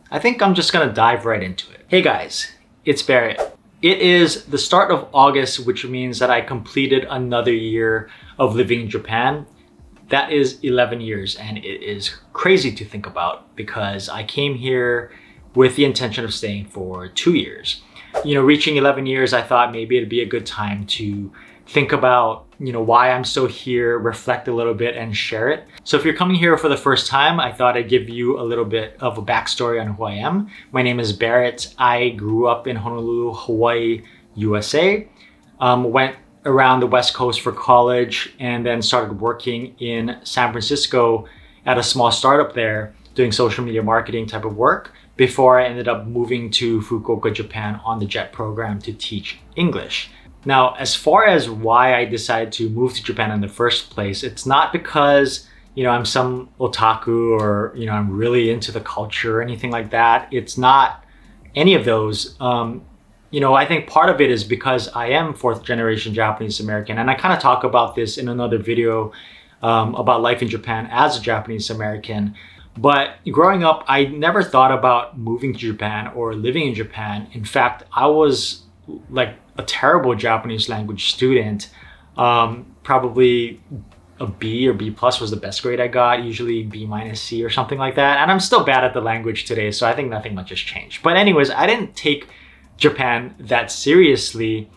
I think I'm just gonna dive right into it. Hey guys, it's Barrett. It is the start of August, which means that I completed another year of living in Japan. That is 11 years, and it is crazy to think about because I came here with the intention of staying for 2 years. Reaching 11 years, I thought maybe it'd be a good time to think about, why I'm still here, reflect a little bit and share it. So if you're coming here for the first time, I thought I'd give you a little bit of a backstory on who I am. My name is Barrett. I grew up in Honolulu, Hawaii, USA. Went around the West Coast for college and then started working in San Francisco at a small startup there doing social media marketing type of work before I ended up moving to Fukuoka, Japan on the JET program to teach English. Now, as far as why I decided to move to Japan in the first place, it's not because, I'm some otaku or, I'm really into the culture or anything like that. It's not any of those. I think part of it is because I am fourth generation Japanese American, and I kind of talk about this in another video about life in Japan as a Japanese American. But growing up, I never thought about moving to Japan or living in Japan. In fact, I was like a terrible Japanese language student. Probably a B or B plus was the best grade I got, usually B minus C or something like that. And I'm still bad at the language today, so I think nothing much has changed. But anyways, I didn't take Japan that seriously.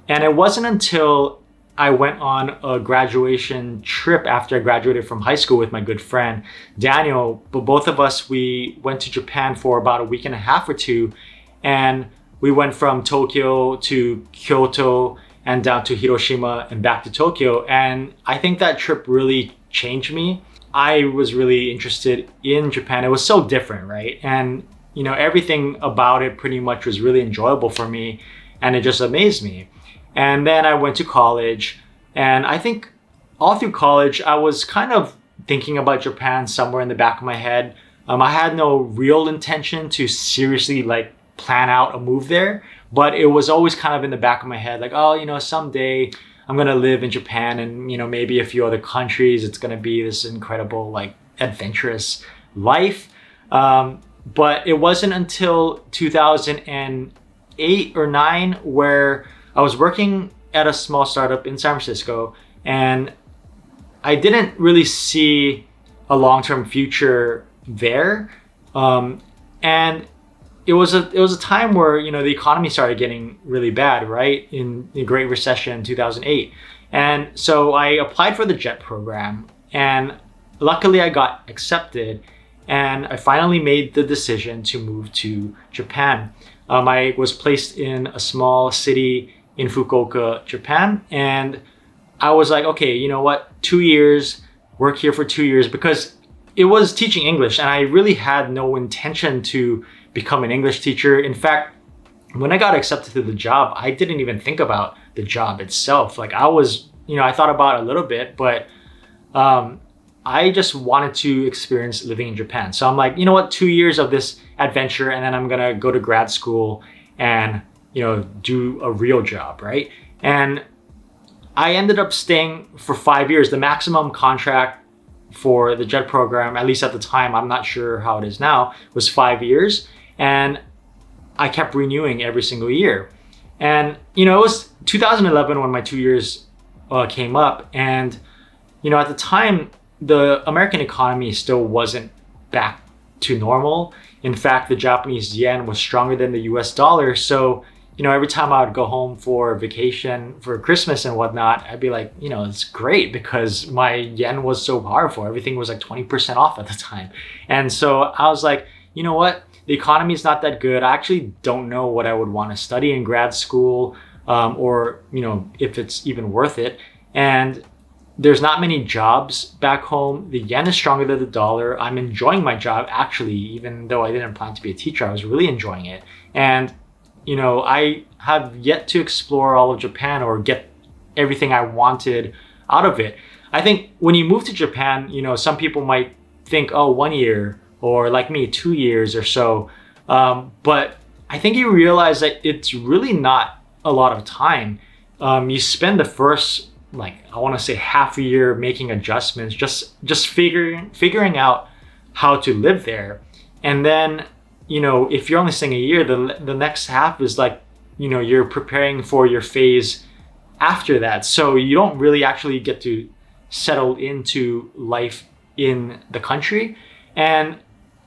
And it wasn't until I went on a graduation trip after I graduated from high school with my good friend, Daniel. But both of us, we went to Japan for about a week and a half or two. And we went from Tokyo to Kyoto and down to Hiroshima and back to Tokyo. And I think that trip really changed me. I was really interested in Japan. It was so different, right? And everything about it pretty much was really enjoyable for me, and it just amazed me. And then I went to college, and I think all through college, I was kind of thinking about Japan somewhere in the back of my head. I had no real intention to seriously plan out a move there, but it was always kind of in the back of my head, someday I'm gonna live in Japan and maybe a few other countries. It's gonna be this incredible adventurous life. But it wasn't until 2008 or 9 where I was working at a small startup in San Francisco, and I didn't really see a long-term future there. And it was a time where the economy started getting really bad, right? In the Great Recession in 2008. And so I applied for the JET program, and luckily I got accepted. And I finally made the decision to move to Japan. I was placed in a small city in Fukuoka, Japan. And I was like, okay, you know what? 2 years, work here for 2 years, because it was teaching English and I really had no intention to become an English teacher. In fact, when I got accepted to the job, I didn't even think about the job itself. I thought about it a little bit, but I just wanted to experience living in Japan. So I'm like, 2 years of this adventure, and then I'm gonna go to grad school and, do a real job, right? And I ended up staying for 5 years. The maximum contract for the JET program, at least at the time, I'm not sure how it is now, was 5 years. And I kept renewing every single year. And, it was 2011 when my 2 years came up. And, at the time, the American economy still wasn't back to normal. In fact, the Japanese yen was stronger than the US dollar. So, every time I would go home for vacation for Christmas and whatnot, I'd be like, it's great because my yen was so powerful. Everything was 20% off at the time. And so I was like, you know what? The economy is not that good. I actually don't know what I would want to study in grad school, or, if it's even worth it. And there's not many jobs back home. The yen is stronger than the dollar. I'm enjoying my job, actually, even though I didn't plan to be a teacher. I was really enjoying it. And, I have yet to explore all of Japan or get everything I wanted out of it. I think when you move to Japan, some people might think, oh, 1 year, or like me, 2 years or so. But I think you realize that it's really not a lot of time. You spend the first, I want to say half a year making adjustments, just figuring out how to live there. And then you know, if you're only staying a year, the next half is like, you know, you're preparing for your phase after that. So you don't really actually get to settle into life in the country. And,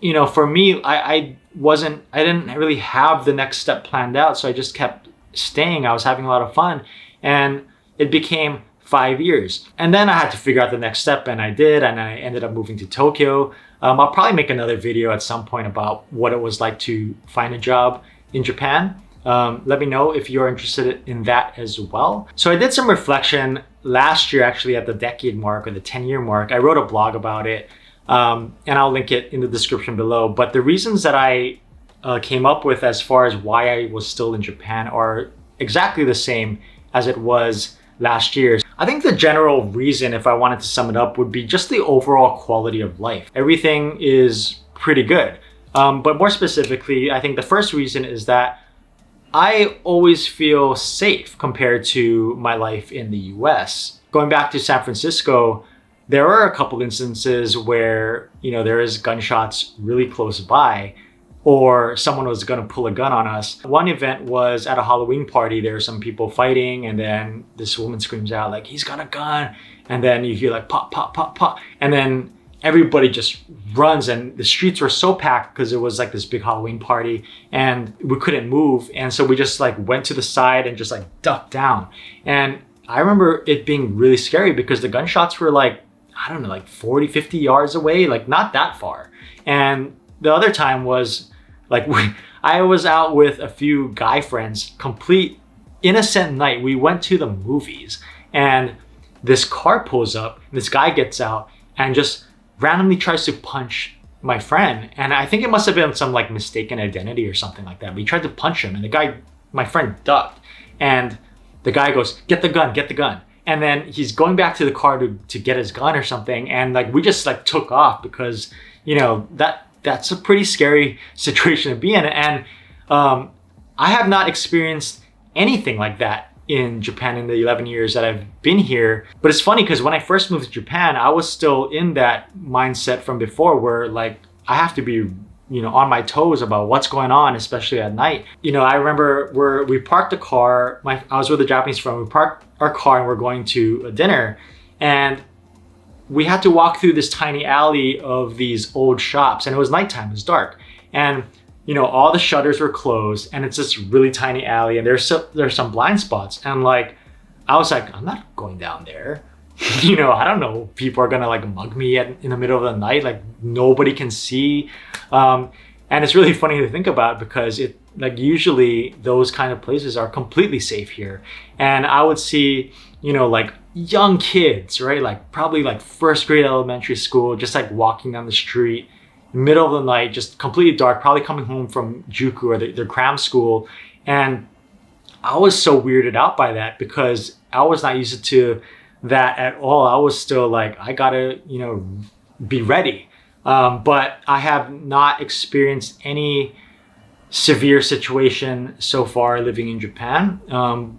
you know, for me, I didn't really have the next step planned out. So I just kept staying. I was having a lot of fun, and it became 5 years. And then I had to figure out the next step, and I did, and I ended up moving to Tokyo. I'll probably make another video at some point about what it was like to find a job in Japan. Let me know if you're interested in that as well. So I did some reflection last year, actually at the decade mark or the 10-year mark. I wrote a blog about it, and I'll link it in the description below. But the reasons that I came up with as far as why I was still in Japan are exactly the same as it was last year. I think the general reason, if I wanted to sum it up, would be just the overall quality of life. Everything is pretty good. But more specifically, I think the first reason is that I always feel safe compared to my life in the US. Going back to San Francisco, there are a couple instances where, you know, there is gunshots really close by, or someone was gonna pull a gun on us. One event was at a Halloween party. There were some people fighting, and then this woman screams out like, "He's got a gun." And then you hear like pop, pop, pop, pop. And then everybody just runs, and the streets were so packed because it was like this big Halloween party, and we couldn't move. And so we just like went to the side and just like ducked down. And I remember it being really scary because the gunshots were like, I don't know, like 40, 50 yards away, like not that far. And the other time was like, I was out with a few guy friends, complete innocent night. We went to the movies, and this car pulls up, and this guy gets out and just randomly tries to punch my friend. And I think it must have been some like mistaken identity or something like that. But he tried to punch him, and the guy, my friend, ducked. And the guy goes, "Get the gun, get the gun." And then he's going back to the car to get his gun or something. And like, we just like took off because, you know, that's a pretty scary situation to be in. And I have not experienced anything like that in Japan in the 11 years that I've been here. But it's funny because when I first moved to Japan, I was still in that mindset from before where like, I have to be, you know, on my toes about what's going on, especially at night. You know, I remember we parked the car, I was with a Japanese friend, we parked our car and we're going to a dinner, and we had to walk through this tiny alley of these old shops, and it was nighttime, it was dark. And, you know, all the shutters were closed, and it's this really tiny alley, and there's some blind spots. And like, I was like, I'm not going down there. You know, I don't know, people are gonna like mug me in the middle of the night, like nobody can see. And it's really funny to think about because it like usually those kind of places are completely safe here. And I would see, you know, like young kids, right? Like probably like first grade elementary school, just like walking down the street, middle of the night, just completely dark, probably coming home from Juku or their cram school. And I was so weirded out by that because I was not used to that at all. I was still like, I gotta, you know, be ready. But I have not experienced any severe situation so far living in Japan.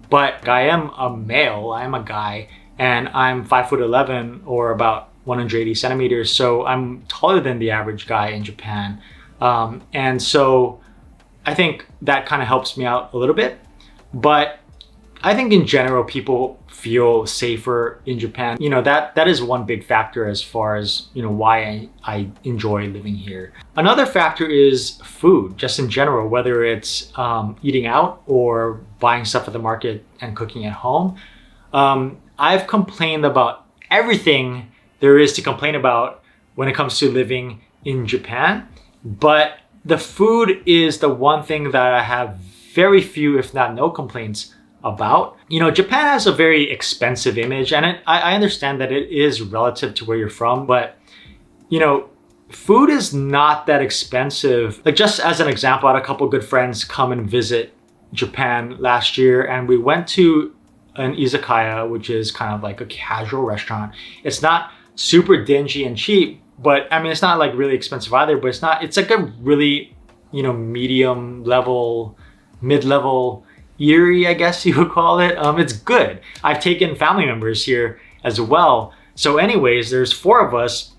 But I am a male, I am a guy, and I'm 5'11" or about 180 centimeters. So I'm taller than the average guy in Japan. And so I think that kind of helps me out a little bit. But I think in general, people feel safer in Japan. You know, that is one big factor as far as, you know, why I enjoy living here. Another factor is food, just in general, whether it's eating out or buying stuff at the market and cooking at home. I've complained about everything there is to complain about when it comes to living in Japan, but the food is the one thing that I have very few, if not no complaints about. You know, Japan has a very expensive image, and I understand that it is relative to where you're from, but you know, food is not that expensive. Like, just as an example, I had a couple good friends come and visit Japan last year, and we went to an izakaya, which is kind of like a casual restaurant. It's not super dingy and cheap, but I mean, it's not like really expensive either, but it's like a really, you know, medium level, mid-level eerie, I guess you would call it. It's good. I've taken family members here as well. So anyways, there's 4 of us,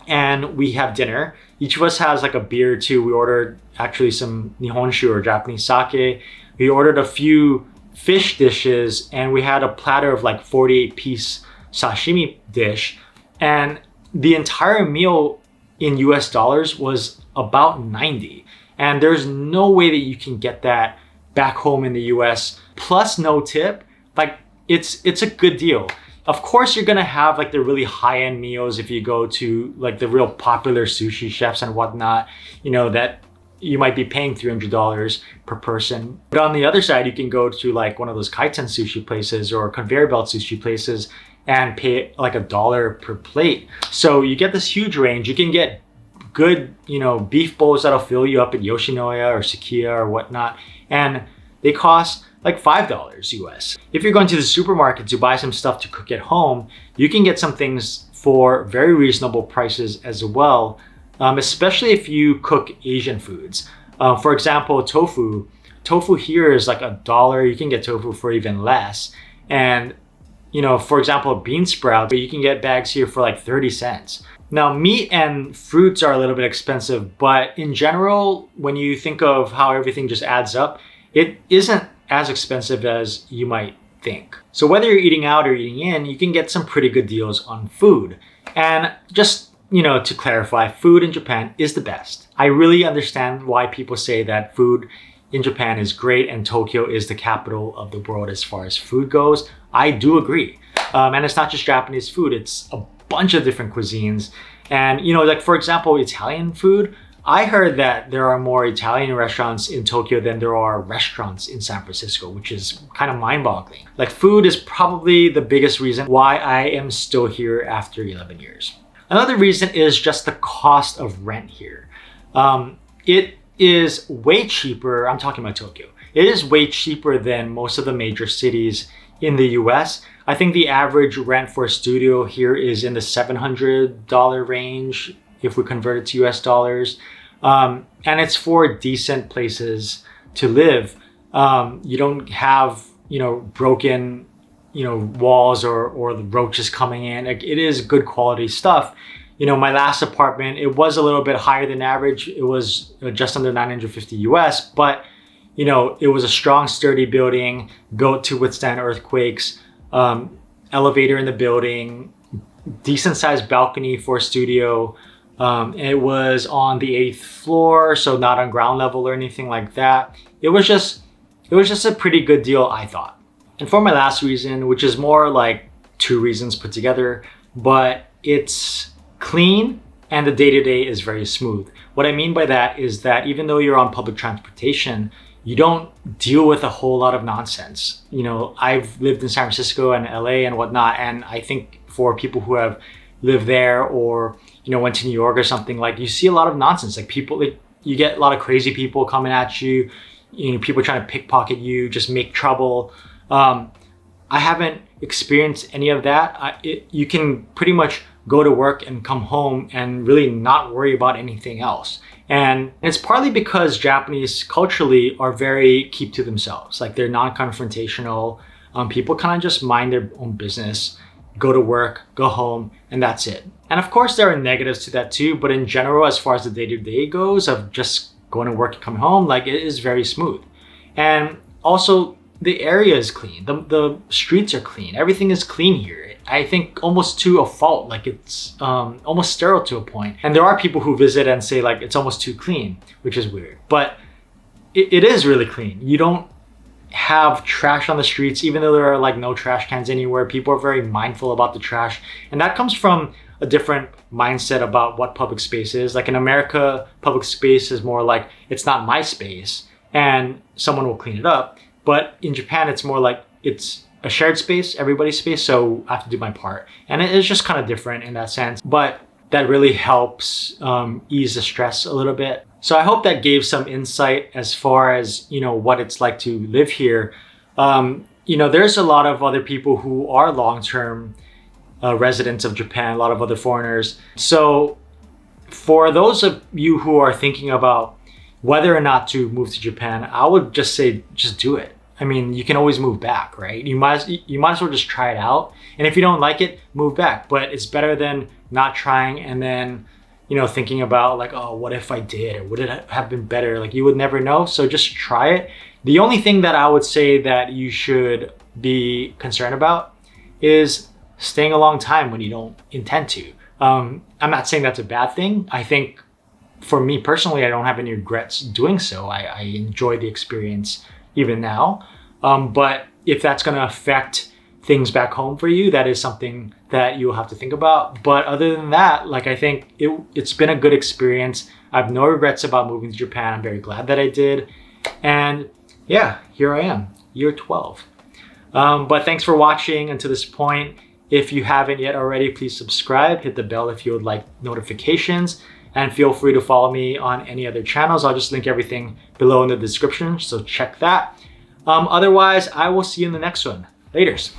and we have dinner, Each of us has like a beer or two. We ordered actually some nihonshu or Japanese sake. We ordered a few fish dishes, and we had a platter of like 48-piece sashimi dish. And the entire meal in US dollars was about 90. And there's no way that you can get that back home in the US plus no tip. Like it's a good deal. Of course, you're gonna have like the really high-end meals if you go to like the real popular sushi chefs and whatnot, you know, that you might be paying $300 per person. But on the other side, you can go to like one of those kaiten sushi places or conveyor belt sushi places and pay like $1 per plate. So you get this huge range. You can get good, you know, beef bowls that'll fill you up at Yoshinoya or Sukiya or whatnot. And they cost like $5 US. If you're going to the supermarket to buy some stuff to cook at home, you can get some things for very reasonable prices as well, especially if you cook Asian foods. For example, tofu. Tofu here is like $1. You can get tofu for even less. And, you know, for example, bean sprouts, you can get bags here for like 30 cents. Now, meat and fruits are a little bit expensive, but in general, when you think of how everything just adds up, it isn't as expensive as you might think. So whether you're eating out or eating in, you can get some pretty good deals on food. And just, you know, to clarify, food in Japan is the best. I really understand why people say that food in Japan is great and Tokyo is the capital of the world as far as food goes. I do agree. And it's not just Japanese food, it's a bunch of different cuisines. And, you know, like for example, Italian food, I heard that there are more Italian restaurants in Tokyo than there are restaurants in San Francisco, which is kind of mind-boggling. Like food is probably the biggest reason why I am still here after 11 years. Another reason is just the cost of rent here. It is way cheaper, I'm talking about Tokyo. It is way cheaper than most of the major cities in the US. I think the average rent for a studio here is in the $700 range if we convert it to US dollars. And it's for decent places to live. You don't have, you know, broken, you know, walls or the roaches coming in. Like, it is good quality stuff. You know, my last apartment, it was a little bit higher than average. It was just under 950 US, but you know, it was a strong, sturdy building built to withstand earthquakes, elevator in the building, decent sized balcony for a studio. It was on the 8th floor, so not on ground level or anything like that. It was just a pretty good deal, I thought. And for my last reason, which is more like 2 reasons put together, but it's clean and the day-to-day is very smooth. What I mean by that is that even though you're on public transportation, you don't deal with a whole lot of nonsense. You know, I've lived in San Francisco and LA and whatnot, and I think for people who have lived there or, you know, went to New York or something, like you see a lot of nonsense. Like people, like, you get a lot of crazy people coming at you, you know, people trying to pickpocket you, just make trouble. I haven't experienced any of that. You can pretty much go to work and come home and really not worry about anything else. And it's partly because Japanese culturally are very keep to themselves. Like they're non-confrontational. People kind of just mind their own business, go to work, go home, and that's it. And of course there are negatives to that too, but in general, as far as the day-to-day goes of just going to work and coming home, like it is very smooth. And also the area is clean. The streets are clean. Everything is clean here. I think almost to a fault, like it's almost sterile to a point. And there are people who visit and say like it's almost too clean, which is weird. But it is really clean. You don't have trash on the streets, even though there are like no trash cans anywhere. People are very mindful about the trash. And that comes from a different mindset about what public space is. Like in America, public space is more like, it's not my space and someone will clean it up. But in Japan, it's more like it's a shared space, everybody's space, so I have to do my part. And it is just kind of different in that sense, but that really helps ease the stress a little bit. So I hope that gave some insight as far as, you know, what it's like to live here. You know, there's a lot of other people who are long-term residents of Japan, a lot of other foreigners. So for those of you who are thinking about whether or not to move to Japan, I would just say, just do it. I mean, you can always move back, right? You might as well just try it out. And if you don't like it, move back. But it's better than not trying and then, thinking about like, oh, what if I did, or would it have been better? Like, you would never know. So just try it. The only thing that I would say that you should be concerned about is staying a long time when you don't intend to. I'm not saying that's a bad thing. I think for me personally, I don't have any regrets doing so. I enjoy the experience even now. But if that's going to affect things back home for you, that is something that you'll have to think about. But other than that, like, I think it's been a good experience. I have no regrets about moving to Japan. I'm very glad that I did. And yeah, here I am, year 12. But thanks for watching until this point. If you haven't yet already, please subscribe, hit the bell if you would like notifications, and feel free to follow me on any other channels. I'll just link everything below in the description, so check that. Otherwise, I will see you in the next one. Laters.